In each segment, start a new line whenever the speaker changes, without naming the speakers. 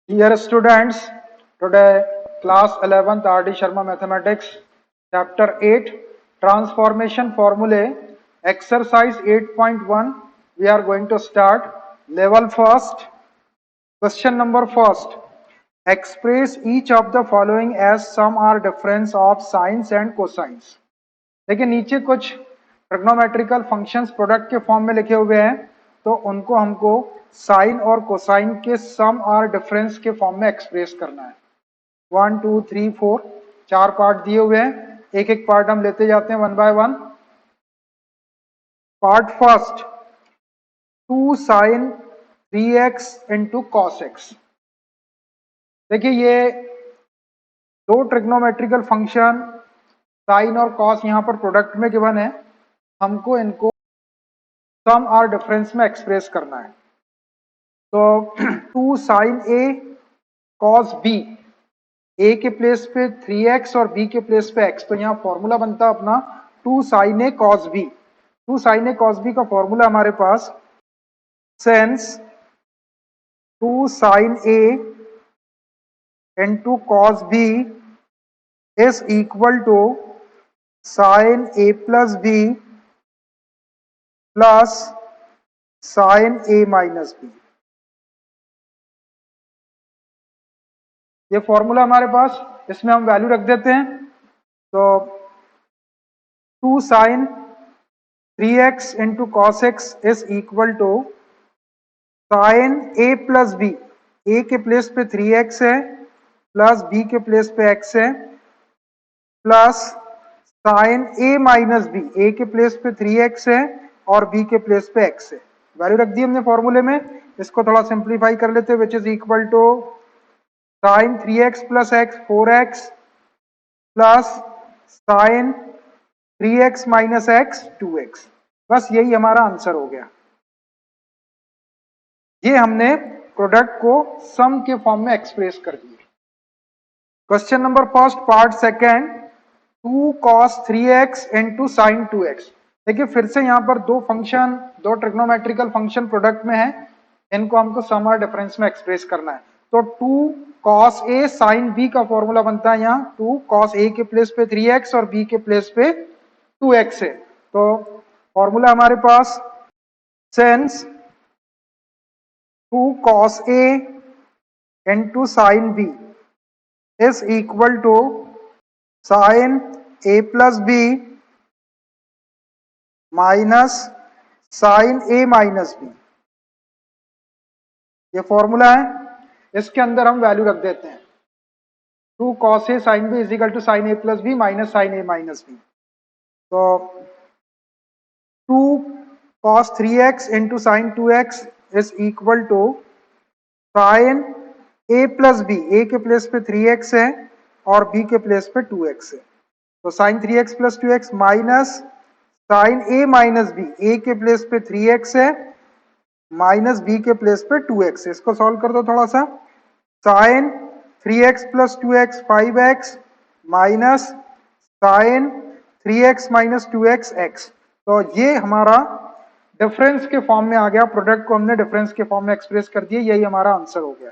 Dear students, today class 11th R.D. Sharma Mathematics, chapter 8, Transformation Formulae, exercise 8.1, we are going to start. Level first, question number first. Express each of the following as sum or difference of sines and cosines. देखिए नीचे कुछ trigonometrical functions product के form में लिखे हुए हैं, तो उनको हमको साइन और कोसाइन के सम और डिफरेंस के फॉर्म में एक्सप्रेस करना है। 1 2 3 4 चार पार्ट दिए हुए हैं, एक एक पार्ट हम लेते जाते हैं one by one. Part first, 2 sine 3x into cos x. देखिए ये दो ट्रिग्नोमेट्रिकल फंक्शन साइन और कॉस यहाँ पर प्रोडक्ट में गिवन है, हमको इनको सम और डिफरेंस में एक्सप्रेस करना है। तो 2 साइन ए कॉस बी, ए के प्लेस पे 3x और बी के प्लेस पे x, तो यहाँ फॉर्मूला बनता है अपना 2 sine A cos B. 2 sine A cos B का फॉर्मूला हमारे पास since 2 sine A into cos B is equal to sine A plus B plus sine A minus B. ये फॉर्मूला हमारे पास, इसमें हम वैल्यू रख देते हैं। तो 2 sine 3x into cos x is equal to sine A plus B, ए के प्लेस पे 3x है प्लस बी के प्लेस पे x है प्लस साइन ए माइनस बी, ए के प्लेस पे 3x है और बी के प्लेस पे x है। वैल्यू रख दी हमने फॉर्मूले में। इसको थोड़ा सिंप्लीफाई कर लेते हैं, which is equal to sine 3x plus x 4x plus sine 3x minus x 2x। बस यही हमारा आंसर हो गया। ये हमने प्रोडक्ट को सम के फॉर्म में एक्सप्रेस कर दिए। Question number first part second, 2 cos 3x into sine 2x। देखिए फिर से यहाँ पर दो फंक्शन, दो ट्रिग्नोमेट्रिकल फंक्शन प्रोडक्ट में है, इनको हमको सम और डिफरेंस में एक्सप्रेस करना है। तो 2 cos a sin b का फॉर्मूला बनता है यहाँ 2 cos a के प्लेस पे 3x और b के प्लेस पे 2x है। तो फॉर्मूला हमारे पास since 2 cos a into sine b is equal to sine a plus b minus sine a minus B. ये फॉर्मूला है, इसके अंदर हम वैल्यू रख देते हैं 2 cos a sin b is equal to sine a plus b minus sine a minus B. तो 2 cos 3x into sine 2x is equal to sine a plus b, a के place पे 3x है और b के place पे 2x है। तो sine 3x plus 2x minus sine a minus b, a के प्लेस पे 3x है माइनस b के प्लेस पे 2x है। इसको सॉल्व कर दो थोड़ा सा। Sine 3x plus 2x 5x minus sine 3x minus 2x x। तो ये हमारा डिफरेंस के फॉर्म में आ गया, प्रोडक्ट को हमने डिफरेंस के फॉर्म में एक्सप्रेस कर दिया, यही हमारा आंसर हो गया।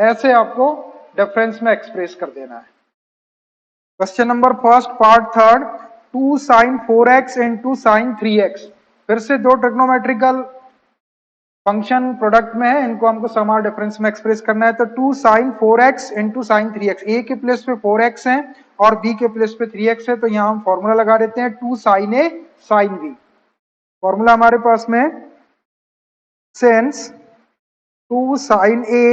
ऐसे आपको डिफरेंस में एक्सप्रेस कर देना है। Question number first part third, 2 sine 4x into sine 3x। फिर से दो ट्रिग्नोमेट्रिकल फंक्शन प्रोडक्ट में है, इनको हमको सम और डिफरेंस में एक्सप्रेस करना है। तो 2 sine 4x into sine 3x, ए के प्लेस पे 4x है और बी के प्लेस पे 3x है, तो यहां हम फॉर्मूला लगा देते हैं 2 sine a sine b. Formula हमारे पास में since 2 sine A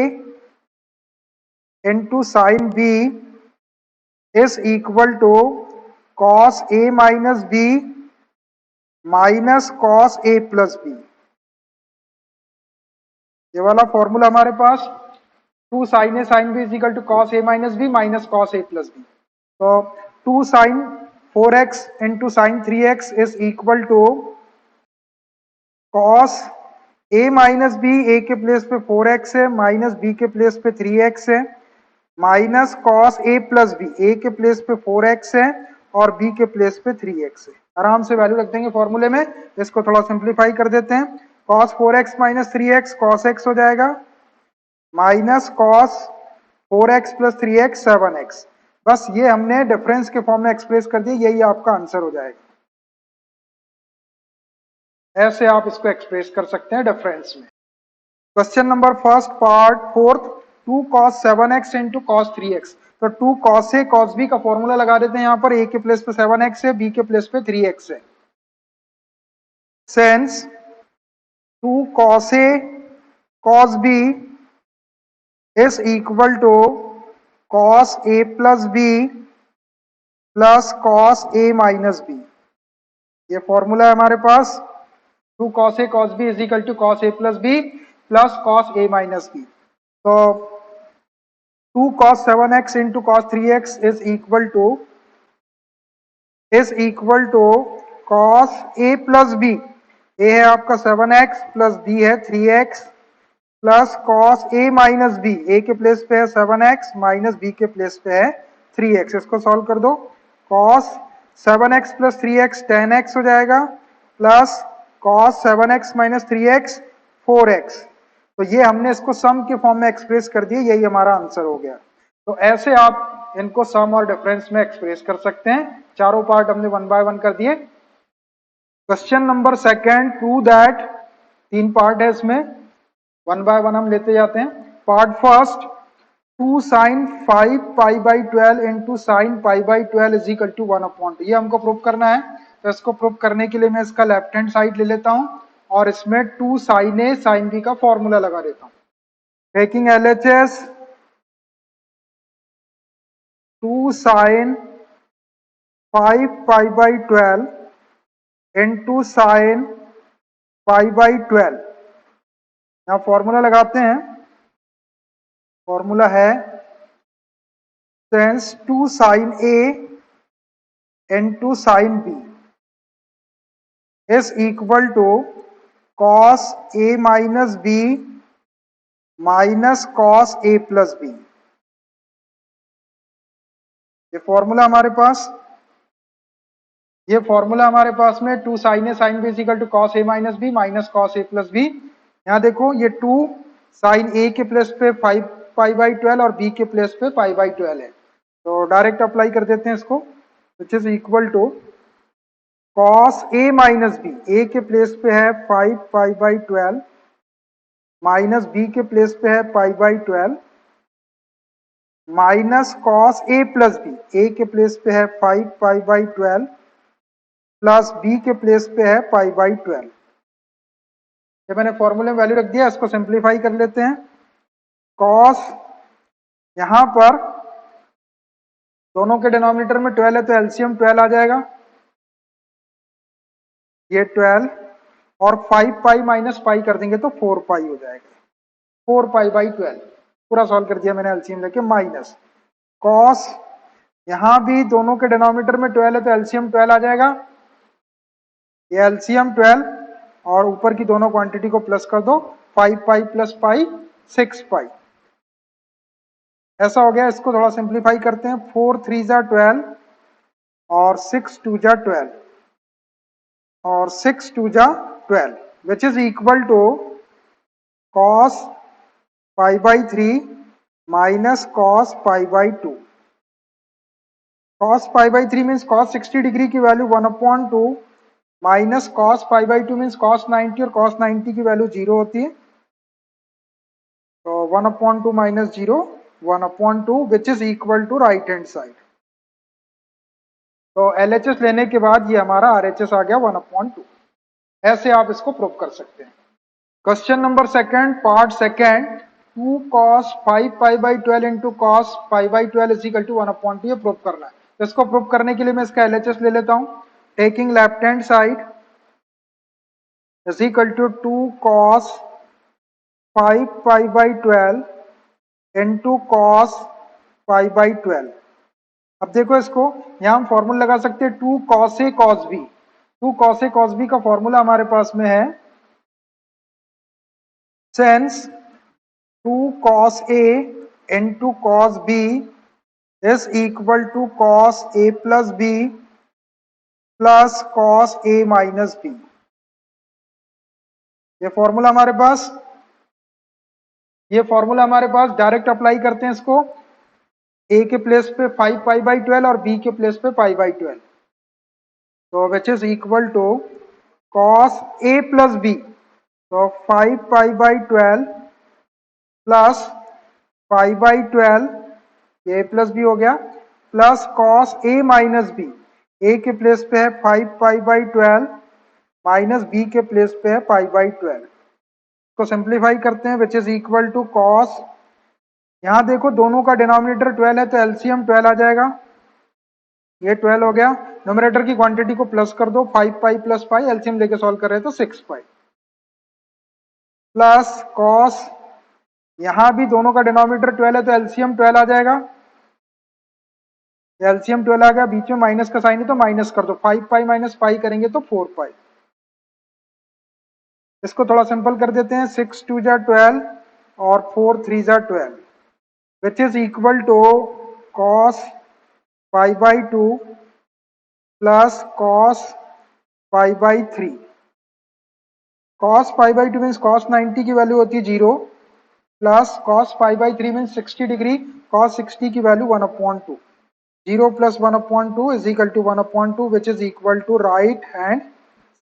into sine b is equal to cos A minus b minus cos A plus b. ये वाला फॉर्मूला हमारे पास 2 sine a sine b is equal to cos A minus b minus cos A plus B. तो 2 sine 4x into sine 3x is equal to cos A minus B, ए के place पे 4x है minus B के place पे 3x है minus cos ए plus B, ए के place पे 4x है और बी के प्लेस पे 3x है। आराम से वैल्यू रख देंगे फॉर्मूले में। इसको थोड़ा सिंप्लीफाई कर देते हैं। cos 4x minus 3x cos x हो जाएगा minus cos 4x plus 3x 7x। बस ये हमने डिफरेंस के फॉर्म में एक्सप्रेस कर दिया, यही आपका आंसर हो जाएगा। ऐसे आप इसको एक्सप्रेस कर सकते हैं डिफरेंस में। Question number first part fourth, 2 cos 7x into cos 3x। तो 2 cos a cos b का फॉर्मूला लगा देते हैं। यहाँ पर a के प्लेस पे 7x है, b के प्लेस पे 3x है। Sense 2 cos a cos b is equal to cos a plus b plus cos a minus b। ये फॉर्मूला है हमारे पास। 2 cos a cos b is equal to cos a plus b plus cos a minus b। तो 2 cos 7x into cos 3x is equal to cos a plus b। a है आपका 7x plus b है 3x plus cos a minus b। a के place पे है 7x minus b के place पे है 3x। इसको सॉल्व कर दो। cos 7x plus 3x 10x हो जाएगा plus cos 7x minus 3x 4x। तो ये हमने इसको सम के फॉर्म में एक्सप्रेस कर दिया, यही हमारा आंसर हो गया। तो ऐसे आप इनको सम और डिफरेंस में एक्सप्रेस कर सकते हैं। चारों पार्ट हमने वन बाय वन कर दिए। Question number second, prove that, 3 part है इसमें, वन बाय वन हम लेते जाते हैं। Part first, 2 sin 5 pi by 12 into sine pi by 12 is equal to 1/2। ये हमको प्रूव करना है। तो इसको प्रूव करने के लिए मैं इसका लेफ्ट हैंड साइड ले लेता हूं और इसमें 2 sin a sin b का फॉर्मूला लगा देता हूं। Taking LHS, 2 sin 5 pi by 12 into sine pi by 12। यहां फॉर्मूला लगाते हैं। फॉर्मूला है sense 2 sin a into sine b is equal to cos a minus b minus cos a plus b। ये formula हमारे पास, ये फॉर्मूला हमारे पास में 2 sin a sin b equal to cos a minus b minus cos a plus b। यहाँ देखो ये 2 sin a के प्लेस पे 5 पाई बाई 12 और b के प्लेस पे पाई बाई 12 है। तो डायरेक्ट अप्लाई कर देते हैं इसको, which is equal to cos a minus b। a के प्लेस पे है 5 पाई बाई 12 माइनस b के प्लेस पे है pi by 12 minus cos a plus b। a के प्लेस पे है 5 पाई बाई 12 प्लस b के प्लेस पे है पाई बाई 12। ये मैंने फॉर्मूले में वैल्यू रख दिया, इसको सिंप्लीफाई कर लेते हैं। cos यहां पर दोनों के डिनोमिनेटर में 12 है तो एलसीएम 12 आ जाएगा, ये 12 और 5 पाई माइनस पाई कर देंगे तो 4 पाई हो जाएगा। 4 पाई बाई 12 पूरा सॉल्व कर दिया मैंने एलसीएम लेके। माइनस cos यहां भी दोनों के डिनोमिनेटर में 12 है तो एलसीएम 12 आ जाएगा, ये एलसीएम 12 और ऊपर की दोनों क्वांटिटी को प्लस कर दो, 5 पाई प्लस पाई 6 पाई। ऐसा हो गया। इसको थोड़ा सिंप्लीफाई करते हैं। 4 3 जा 12 और 6 2 जा 12 और 6 2 जा 12 which is equal to cos pi by 3 minus cos pi by 2। cos pi by 3 means cos 60 degree की value 1/2 minus cos pi by 2 means cos 90 और cos 90 की वैल्यू 0 होती है। तो 1/2 minus 0 1/2 which is equal to right hand side. तो LHS लेने के बाद ये हमारा RHS आ गया 1/2। ऐसे आप इसको प्रूव कर सकते हैं। Question number second, part second, 2 cos 5 pi by 12 into cos pi by 12 is equal to 1/2। ये प्रूव करना है। तो इसको प्रूव करने के लिए मैं इसका LHS ले लेता हूं। Taking left hand side is equal to 2 cos 5 pi by 12 into cos pi by 12। अब देखो इसको, यहां हम फॉर्मूला लगा सकते हैं 2 cos a cos b। 2 cos a cos b का फॉर्मूला हमारे पास में है sense 2 cos a into cos b is equal to cos a plus b plus cos a minus b। ये फॉर्मूला हमारे पास। ये फॉर्मूला हमारे पास, डायरेक्ट अप्लाई करते हैं इसको। ए के प्लेस पे 5 पाई बाई 12 और बी के प्लेस पे पाई बाई 12, तो which is equal to cos A plus B, तो 5 pi by 12 plus pi by 12, A plus B हो गया, प्लस कॉस ए माइनस बी, ए के प्लेस पे है 5 पाई बाई 12 माइनस बी के प्लेस पे है पाई बाई 12, को सिंप्लीफाई करते हैं, which is equal to cos, यहां देखो दोनों का डिनोमिनेटर 12 है तो एलसीएम 12 आ जाएगा, ये 12 हो गया। नोमिनेटर की क्वांटिटी को प्लस कर दो, 5 पाई प्लस पाई, एलसीएम लेके सॉल्व कर रहे हैं तो 6 पाई, प्लस कॉस, यहां भी दोनों का डिनोमिनेटर 12 है तो एलसीएम 12 आ जाएगा, एलसीएम 12 आ गया, बीच में माइनस का साइन है तो माइनस कर दो, 5 पाई माइनस पाई करेंगे तो 4 पाई। इसको थोड़ा सिंपल कर देते हैं, 6 2 जा 12 और 4 3 जा 12, which is equal to cos pi by 2 plus cos pi by 3। Cos pi by 2 means cos 90 की वैल्यू होती है 0, plus cos pi by 3 means 60 degree, cos 60 की value 1/2, 0 plus 1/2 is equal to 1/2, which is equal to right hand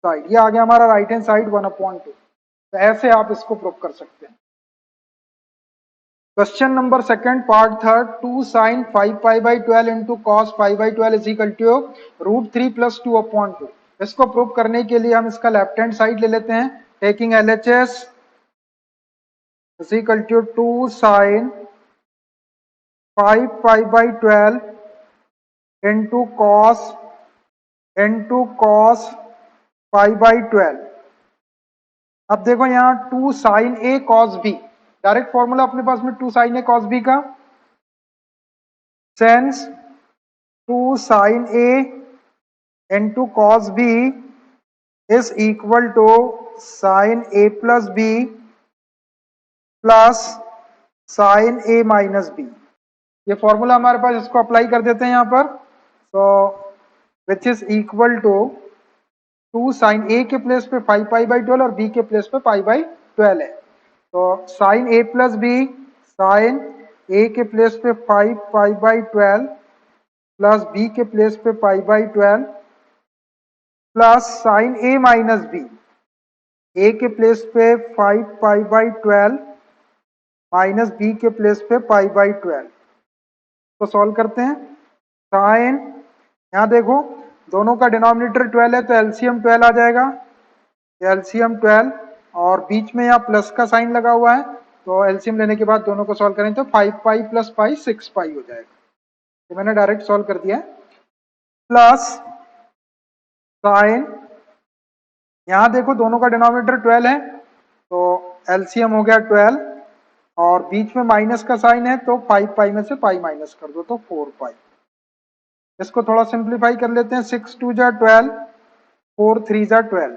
side. ये आ गया हमारा right hand side 1/2। तो ऐसे आप इसको प्रूव कर सकते हैं। Question number second part third, 2 sine 5 pi by 12 into cos pi by 12 is equal to √3 plus 2/2। इसको प्रूव करने के लिए हम इसका लेफ्ट हैंड साइड ले लेते हैं, taking LHS is equal to 2 sine 5 pi by 12 into cos pi by 12। अब देखो यहाँ 2 sine A cos B, direct formula अपने पास में 2 साइन ए कॉस बी का, since 2 sine A into cos B is equal to sine A plus B plus sine A minus B. ये formula हमारे पास, इसको अप्लाई कर देते हैं यहाँ पर, तो which is equal to 2 sine a के प्लेस पे 5 पाई बाई 12 और बी के प्लेस पे पाई बाई 12 है, तो sine A plus b, sine a के प्लेस पे 5 पाई बाई 12 प्लस बी के प्लेस पे पाई by 12 plus sine A minus B, ए के प्लेस पे 5 पाई बाई 12 माइनस बी के प्लेस पे पाई बाई 12। तो सॉल्व करते हैं, साइन, यहां देखो दोनों का डिनोमिनेटर 12 है तो एलसीएम 12 आ जाएगा, एलसीएम 12, और बीच में यहाँ प्लस का साइन लगा हुआ है, तो एलसीएम लेने के बाद दोनों को सॉल्व करें तो 5 पाई प्लस पाई 6 पाई हो जाएगा, तो मैंने डायरेक्ट सॉल्व कर दिया, प्लस साइन, यहां देखो दोनों का डिनोमिनेटर 12 है तो एलसीएम हो गया 12, और बीच में माइनस का साइन है तो 5 पाई में से पाई माइनस कर दो तो 4 पाई। इसको थोड़ा सिंप्लीफाई कर लेते हैं, 6 2 जा 12, 4 3 जा 12,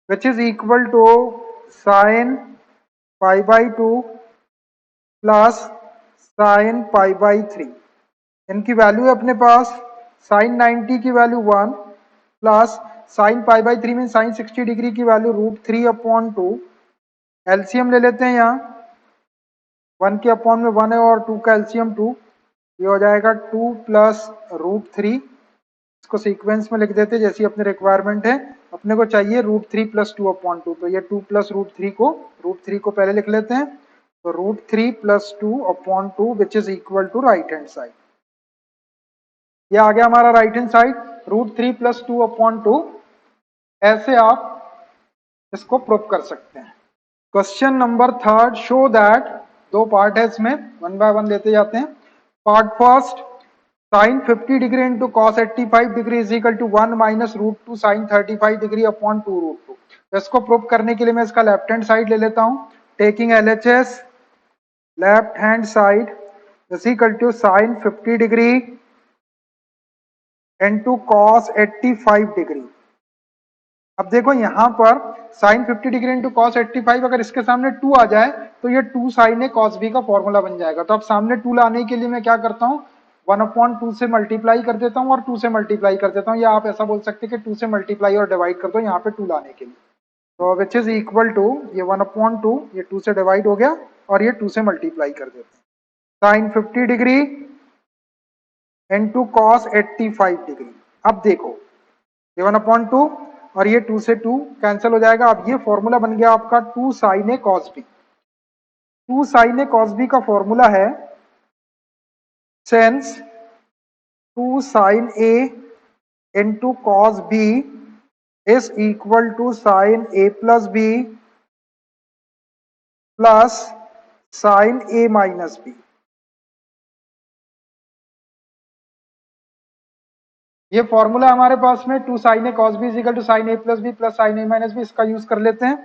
which is equal to sine pi by 2 plus sine pi by 3। इनकी वैल्यू है अपने पास, साइन 90 की value 1 plus sine pi by 3 में साइन 60 डिग्री की वैल्यू √3/2। एलसीएम ले लेते हैं, यहाँ 1 के अपॉन में 1 है और 2 का एलसीएम 2, ये हो जाएगा 2 प्लस √3, इसको सीक्वेंस में लिख देते जैसी अपने रिक्वायरमेंट है, अपने को चाहिए √3 प्लस 2/2, तो ये 2 प्लस √3 को पहले लिख लेते हैं, तो √3 plus 2/2 which is equal to right hand side. ये आ गया हमारा राइट हैंड साइड √3 प्लस 2/2। ऐसे आप इसको प्रूव कर सकते हैं। Question number third, show that, दो पार्ट है इसमें, वन बाय वन लेते जाते हैं। Part first, sine 50 degree into cos 85 degree is equal to 1 minus √2 sine 35 degree upon 2√2। इसको प्रूव करने के लिए मैं इसका लेफ्ट हैंड साइड ले लेता हूं, taking LHS, left hand side is equal to sine 50 degree into cos 85 degree. अब देखो यहां पर साइन 50 डिग्री इंटू कॉस 85, अगर इसके सामने 2 आ जाए तो ये 2 साइन ए कॉस बी का फॉर्मूला बन जाएगा। तो अब सामने 2 लाने के लिए मैं क्या करता हूं, 1/2 से मल्टीप्लाई कर देता हूं और 2 से मल्टीप्लाई कर देता हूं, या आप ऐसा बोल सकते हैं कि 2 से मल्टीप्लाई और डिवाइड कर दो यहाँ पे 2 लाने के लिए। तो विच इज इक्वल टू ये 1/2, ये 2 से डिवाइड हो गया और ये 2 से मल्टीप्लाई कर देते हैं। Sine 50 degree into cos 85 degree. अब देखो ये 1/2 और ये 2 से 2 कैंसिल हो जाएगा। अब ये फॉर्मूला बन गया आपका 2 sine A cos B. 2 sine A cos B का फॉर्मूला है sense 2 sine A into cos B is equal to sine A plus B plus sine A minus B. ये फॉर्मूला हमारे पास में 2 sine A cos B is equal to sine A plus B plus sine A minus B, इसका use कर लेते हैं।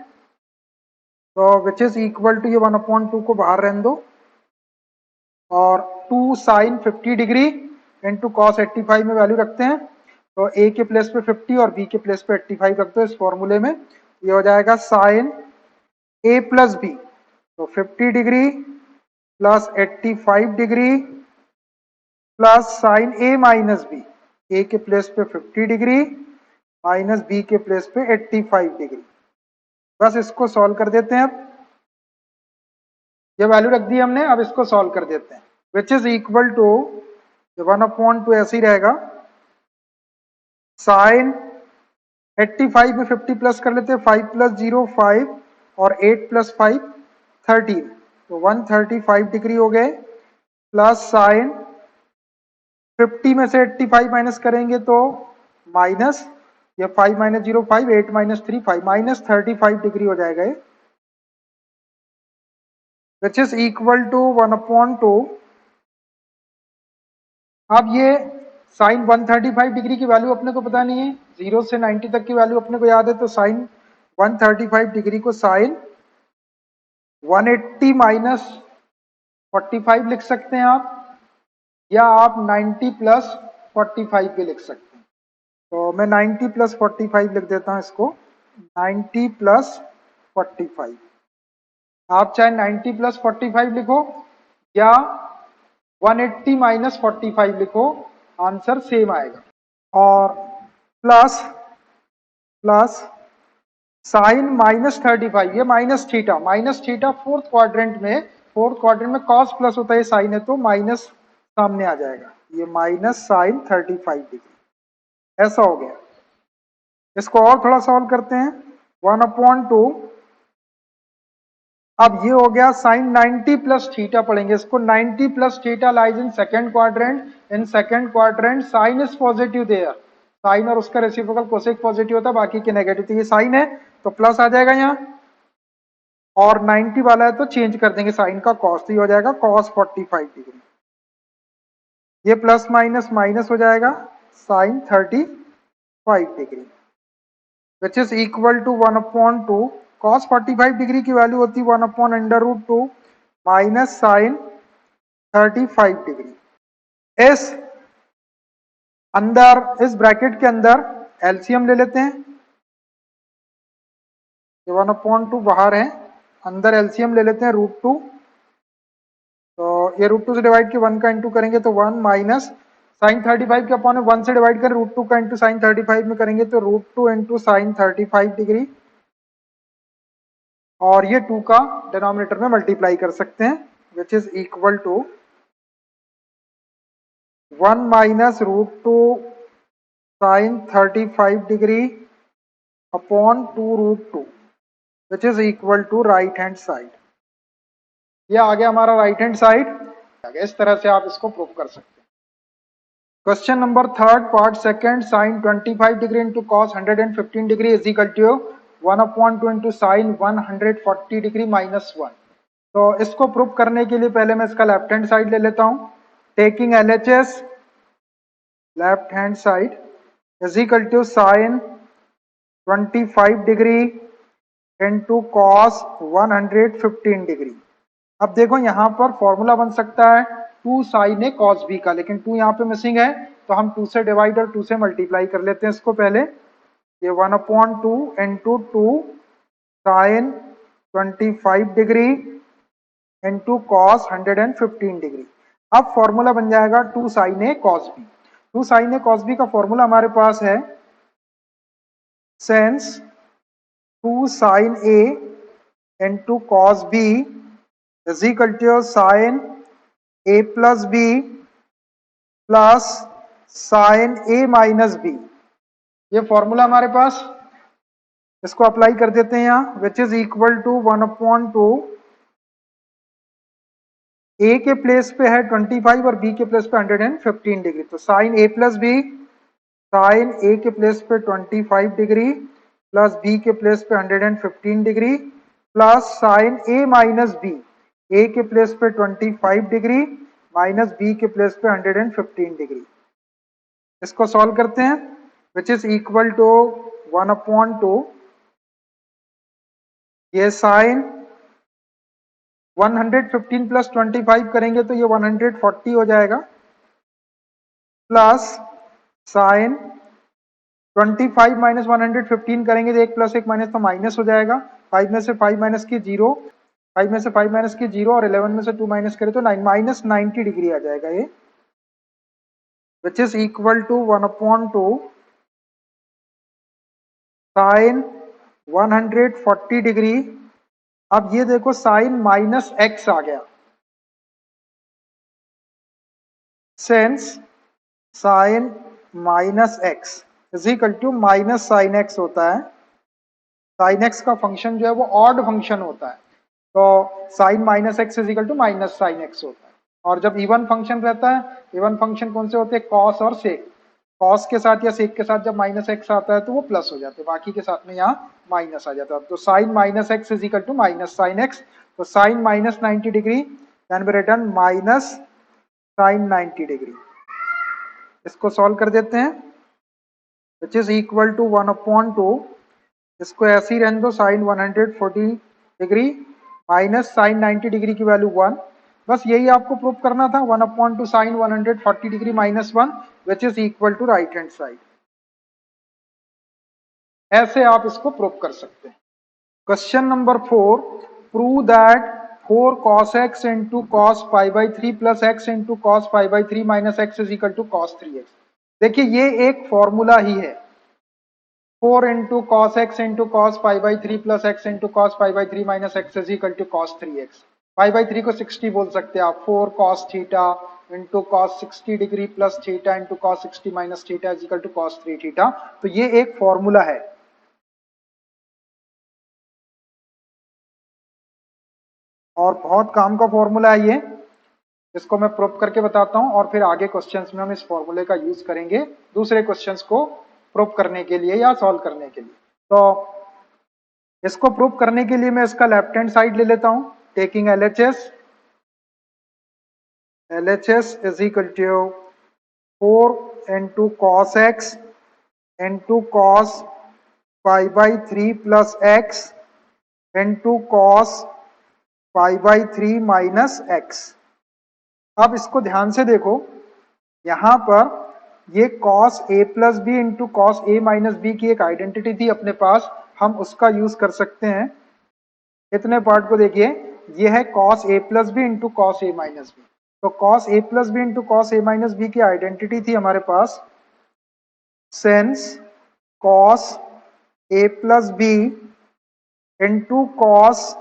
तो which is equal to ये 1/2 को बाहर रहने दो और 2 साइन 50 डिग्री इंटू कॉस 85 में वैल्यू रखते हैं। तो ए के प्लेस पे 50 और बी के प्लेस पे 85 रखते हैं इस फॉर्मूले में। ये हो जाएगा साइन ए प्लस बी, तो 50 degree plus 85 degree plus sine ए माइनस बी। ए के प्लेस पे 50 डिग्री माइनस बी के प्लेस पे 85 डिग्री। बस इसको सॉल्व कर देते हैं। अब ये वैल्यू रख दी हमने, अब इसको सॉल्व कर देते हैं। विच इज इक्वल टू 1/2 ऐसे ही रहेगा। साइन 85 में 50 प्लस कर लेते हैं, 5 प्लस 0 5 और 8 प्लस 5 13, तो 135 डिग्री हो गए। प्लस साइन 50 में से 85 माइनस करेंगे तो माइनस, ये 5 माइनस 0 5, 8 माइनस 3 5, माइनस 35 डिग्री हो जाएगा ये। Which is equal to 1/2। अब ये साइन 135 डिग्री की वैल्यू अपने को पता नहीं है, 0 से 90 तक की वैल्यू अपने को याद है, तो साइन 135 डिग्री को साइन 180 माइनस 45 लिख सकते हैं आप, या आप 90 प्लस 45 भी लिख सकते हैं। तो मैं 90 प्लस 45 लिख देता हूं इसको, 90 प्लस 45। आप चाहे 90 प्लस 45 लिखो या 180 माइनस 45 लिखो, आंसर सेम आएगा। और प्लस प्लस साइन माइनस 35, ये माइनस थीटा फोर्थ क्वाड्रेंट में कॉस प्लस होता है, साइन है तो माइनस सामने आ जाएगा, ये माइनस साइन 35 डिग्री। ऐसा हो गया। इसको और थोड़ा सॉल्व करते हैं। 1/2, अब ये हो गया साइन 90 प्लस थीटा पढ़ेंगे इसको। 90 plus theta lies in second quadrant, in second quadrant sine is positive there, sine और उसका रेसिप्रोकल कोसेक पॉजिटिव होता है, बाकी के नेगेटिव। तो ये साइन है तो प्लस आ जाएगा यहाँ, और 90 वाला है तो चेंज कर देंगे साइन का कॉस, तो ये हो जाएगा कॉस 45 डिग्री। ये प्लस माइनस माइनस हो जाएगा sine 35 degree, which is equal to 1/2। Cos 45 degree की वैल्यू होती है 1/√2 माइनस साइन 35 डिग्री। इस ब्रैकेट के अंदर एलसीएम ले लेते हैं। ये 1/2 बाहर है, अंदर एलसीएम ले लेते हैं √2। तो ये √2 से डिवाइड के 1 का इंटू करेंगे तो 1 माइनस साइन 35 के अपॉन 1 से डिवाइड कर √2 का इंटू साइन 35 में करेंगे तो √2 इंटू साइन 35 डिग्री, और ये 2 का डिनोमिनेटर में मल्टीप्लाई कर सकते हैं, which is equal to 1 minus √2 sine 35 degree upon 2√2, which is equal to right hand side. ये आ गया हमारा राइट हैंड साइड। इस तरह से आप इसको प्रूव कर सकते हैं। Question number 3 part second, sine 25 degree into cos 115 degree is equal to 1/2 into sine 140 degree minus 1। तो इसको प्रूव करने के लिए पहले मैं इसका लेफ्ट हैंड साइड ले लेता हूं। Taking LHS, left hand side is equal to sine 25 degree into cos 115 degree. अब देखो यहाँ पर फॉर्मूला बन सकता है 2 साइन ए कॉस बी का, लेकिन 2 यहाँ पे मिसिंग है, तो हम 2 से डिवाइड और 2 से मल्टीप्लाई कर लेते हैं इसको पहले। ये 1/2 into 2 sine 25 degree into cos 115 degree. अब फॉर्मूला बन जाएगा 2 sine A cos B. 2 sine A cos B का फॉर्मूला हमारे पास है sense 2 sine A into cos B is equal to sine A plus B plus sine A minus B. ये formula हमारे पास, इसको अप्लाई कर देते हैं यहां, which is equal to 1/2 A के प्लेस पे है 25 और बी के प्लेस पे 115 डिग्री, तो sine A plus b, sine a के प्लेस पे 25 डिग्री प्लस बी के प्लेस पे 115 डिग्री प्लस साइन ए माइनस बी, ए के प्लेस पे 25 डिग्री माइनस बी के प्लेस पे 115 डिग्री। इसको सॉल्व करते हैं, विच इज इक्वल टू 1/2, ये साइन 115 प्लस 25 करेंगे तो ये 140 हो जाएगा, प्लस साइन 25 माइनस 115 करेंगे तो 1 प्लस 1 माइनस तो माइनस हो जाएगा, 5 में से 5 माइनस की 0, 5 में से 5 माइनस की 0 और 11 में से 2 माइनस करें तो 9 माइनस 90 डिग्री आ जाएगा ये, which is equal to 1/2 sine 140 degree. अब ये देखो साइन माइनस एक्स आ गया, since sine minus x is equal to minus sine x होता है। साइन एक्स का फंक्शन जो है वो ऑड फंक्शन होता है, तो sine minus x is equal to minus sine x होता है। और जब इवन फंक्शन रहता है, इवन फंक्शन कौन से होते हैं, कॉस और सेक, कॉस के साथ या सेक के साथ जब माइनस एक्स आता है तो वो प्लस हो जाते हैं, बाकी के साथ में यहाँ माइनस आ जाता है। तो sine minus x is equal to minus sine x, तो sine minus 90 degree can be written minus sine 90 degree. इसको सॉल्व कर देते हैं, विच इज इक्वल टू 1/2, इसको ऐसे ही रहने दो, sine 140 degree minus sine 90 degree की वैल्यू 1, बस यही आपको प्रूव करना था, 1/2 sine 140 degree minus 1 which is equal to right hand side. ऐसे आप इसको प्रूव कर सकते हैं। Question number 4, prove that 4 cos x into cos pi by 3 plus x into cos pi by 3 minus x is equal to cos 3x। देखिए ये एक formula ही है, 4 into cos x into cos pi by 3 plus x into cos pi by 3 minus x is equal to cos 3x। Pi by 3 को 60 बोल सकते हैं आप, 4 cos theta into cos 60 degree plus theta into cos 60 minus theta is equal to cos 3 theta. तो ये एक formula है, और बहुत काम का फॉर्मूला है ये, इसको मैं प्रूव करके बताता हूं और फिर आगे क्वेश्चंस में हम इस फॉर्मूले का यूज करेंगे दूसरे क्वेश्चंस को प्रूव करने के लिए या सॉल्व करने के लिए। तो इसको प्रूव करने के लिए मैं इसका लेफ्ट हैंड साइड ले लेता हूं, taking LHS, LHS is equal to 4 into cos x into cos pi by 3 plus x into cos pi by 3 minus x. अब इसको ध्यान से देखो, यहां पर ये cos a plus B into cos A minus B की एक आइडेंटिटी थी अपने पास, हम उसका यूज कर सकते हैं। इतने पार्ट को देखिए, ये है cos a plus B into cos A minus B, तो cos a plus B into cos A minus B की आइडेंटिटी थी हमारे पास, since cos a plus B into cos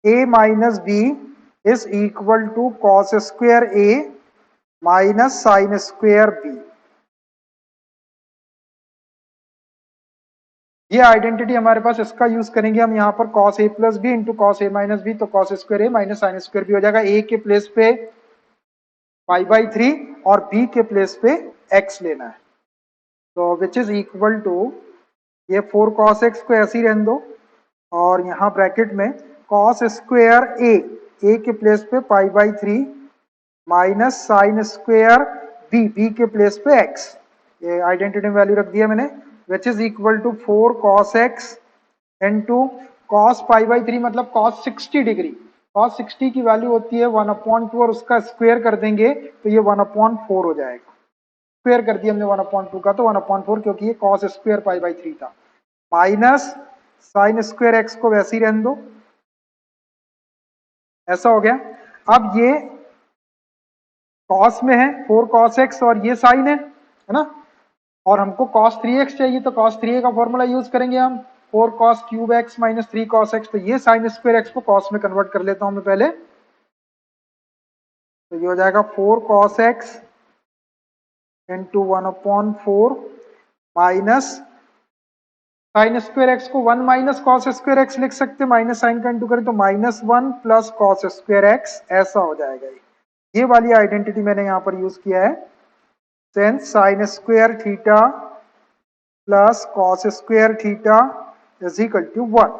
A minus b is equal to cos square A minus sine square b. ये identity हमारे पास, इसका use करेंगे हम यहाँ पर cos a plus B into cos A minus B, तो cos square ए minus sine square B हो जाएगा। a के प्लेस पे पाई बाई 3 और b के प्लेस पे x लेना है, तो विच इज इक्वल टू, ये 4 cos x को ऐसे ही रहने दो और यहाँ ब्रैकेट में cos स्क्वायर a के प्लेस पे pi by 3 minus sine square b के प्लेस पे x, ये आइडेंटिटी वैल्यू रख दिया मैंने, which is equal to 4 cos x into cos pi by 3 मतलब cos 60 डिग्री, cos 60 की वैल्यू होती है 1/2 और उसका स्क्वायर कर देंगे तो ये 1/4 हो जाएगा। स्क्वायर कर दिया हमने 1/2 का, तो 1/4 क्योंकि ये cos स्क्वायर पाई बाई 3 था, माइनस साइन स्क्वायर एक्स को वैसे ही रहने दो, ऐसा हो गया। अब ये cos में है 4 cos x और ये साइन है ना, और हमको cos 3x चाहिए तो cos 3a का फॉर्मूला यूज करेंगे हम, 4 cos cube x minus 3 cos x, तो ये साइन स्क्वायर एक्स को cos में कन्वर्ट कर लेता हूं मैं पहले, तो ये हो जाएगा 4 cos x into 1/4 minus sine square x को 1 माइनस कॉस स्क्वायर एक्स लिख सकते, माइनस साइन का इंटू करें तो -1 प्लस कॉस स्क्वायर एक्स, ऐसा हो जाएगा। ये वाली आइडेंटिटी मैंने यहां पर यूज किया है, since sine square theta plus cos square theta is equal to 1।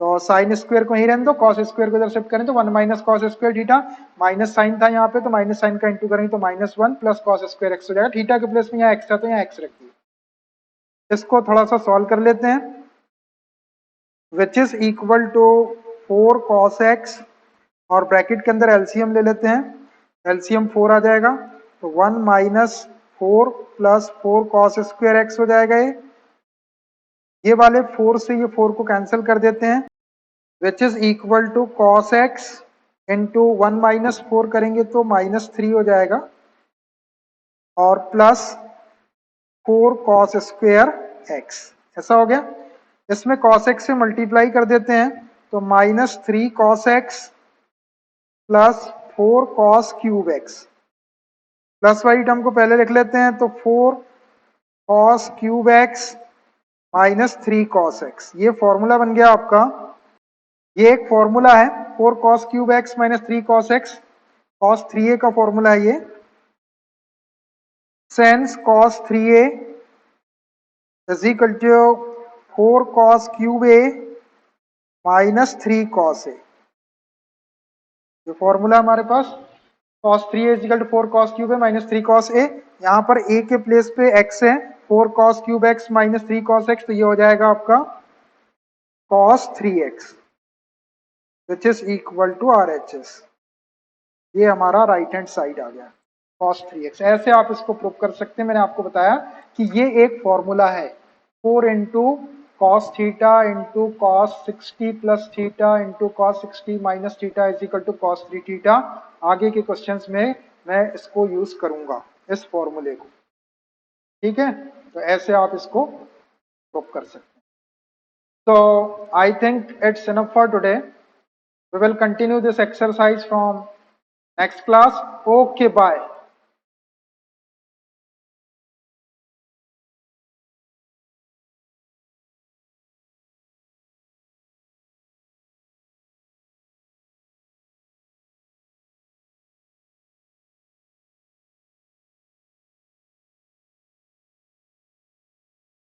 तो साइन स्क्वायर को ही रहने दो, कॉस स्क्वायर को इधर शिफ्ट करें तो 1 minus cos square theta, minus sine था यहाँ पे तो माइनस साइन का इंटू करेंगे तो -1 प्लस कॉस स्क्वायर एक्स हो जाएगा। थीटा के प्लेस में यहाँ एक्स था तो यहाँ एक्स रख दिया। इसको थोड़ा सा सॉल्व कर लेते हैं, which is equal to 4 cos x, और ब्रैकेट के अंदर एलसीएम ले लेते हैं, एलसीएम 4 आ जाएगा तो 1 minus 4 plus 4 cos square x हो जाएगा। ये वाले 4 से ये 4 को कैंसिल कर देते हैं, which is equal to cos x into 1 minus 4 करेंगे तो -3 हो जाएगा, और प्लस 4 cos स्क्वायर एक्स, ऐसा हो गया। इसमें cos x से मल्टीप्लाई कर देते हैं तो -3 cos x plus 4 cos cube x, plus वाली टर्म को पहले लिख लेते हैं तो 4 cos cube x minus 3 cos x, ये फॉर्मूला बन गया आपका। ये एक फॉर्मूला है 4 cos cube x minus 3 cos x, cos 3a का फॉर्मूला है ये, since cos 3a is equal to 4 cos cube a minus 3 cos a। ये फॉर्मूला हमारे पास cos 3a is equal to 4 cos cube a minus 3 cos a, यहाँ पर a के place पे x है, 4 cos cube x minus 3 cos x, तो ये हो जाएगा आपका cos 3x which is equal to RHS। ये हमारा राइट हैंड साइड आ गया cos 3x। ऐसे आप इसको प्रूव कर सकते हैं। मैंने आपको बताया कि ये एक फॉर्मूला है 4 into cos theta into cos 60 plus theta into cos 60 minus theta is equal to cos 3 theta. आगे के क्वेश्चंस में मैं इसको यूज करूंगा, इस फॉर्मूले को, ठीक है। तो ऐसे आप इसको प्रूव कर सकते हैं। तो I think it's enough for today. We will continue this exercise from next class. Okay, bye.